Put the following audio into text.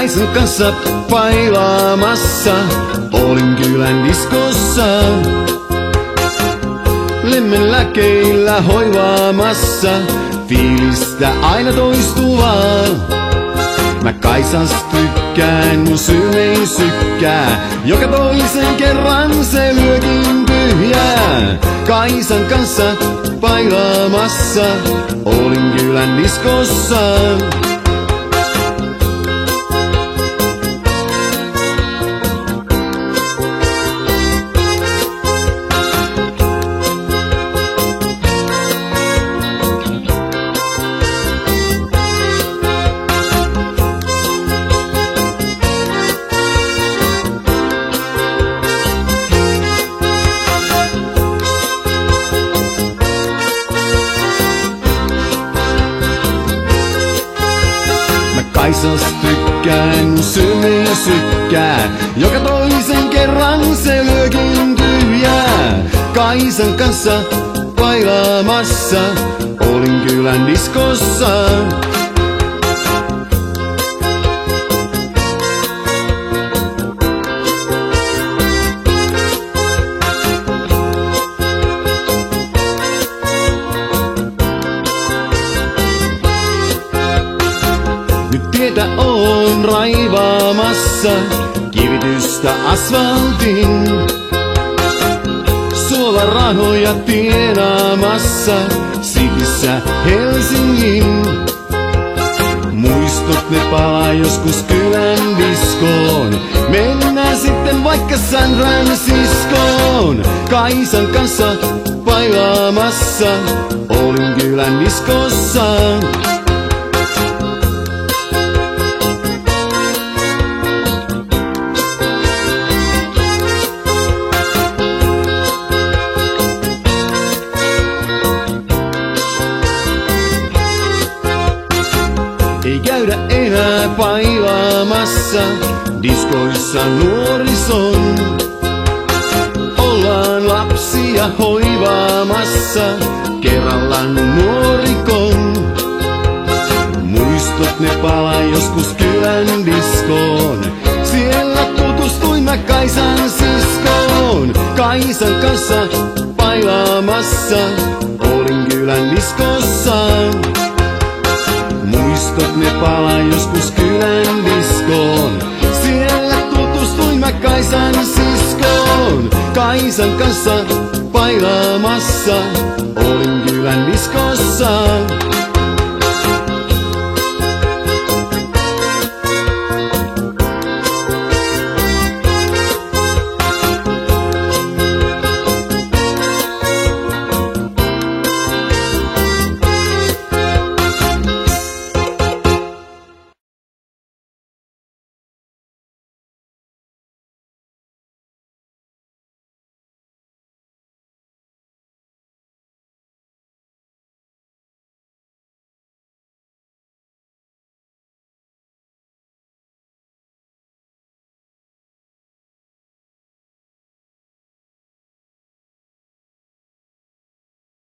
Kaisan kanssa bailaamassa, olin kylän diskossa. Lemmenläkeillä hoivaamassa, fiilistä aina toistuvaa. Mä Kaisans tykkään, mun sydän sykkää, joka toisen kerran se lyökin tyhjää. Kaisan kanssa bailaamassa, olin kylän diskossa. Kaisans tykkään, mun sydän sykkää, joka toisen kerran se lyökin tyhjää. Kaisan kanssa bailaamassa, olin kylän diskossa. Nyt tietä on raivaamassa, kivitystä asfaltin. Suolarahoja tienaamassa, Cityssä Helsingin. Muistot ne palaa joskus kylän diskoon, mennään sitten vaikka San Franciscoon. Kaisan kanssa bailaamassa, olin kylän diskossa. Ei käydä enää bailaamassa, diskoissa nuorison. Ollaan lapsia hoivaamassa, kerrallaan nuorikon. Muistot ne palaa joskus kylän diskoon, siellä tutustuin mä Kaisan siskoon. Kaisan kanssa bailaamassa, olin kylän diskossa. Muistot ne palaa joskus kylän diskoon, siellä tutustuin mä Kaisan siskoon. Kaisan kanssa bailaamassa, olin kylän diskossa.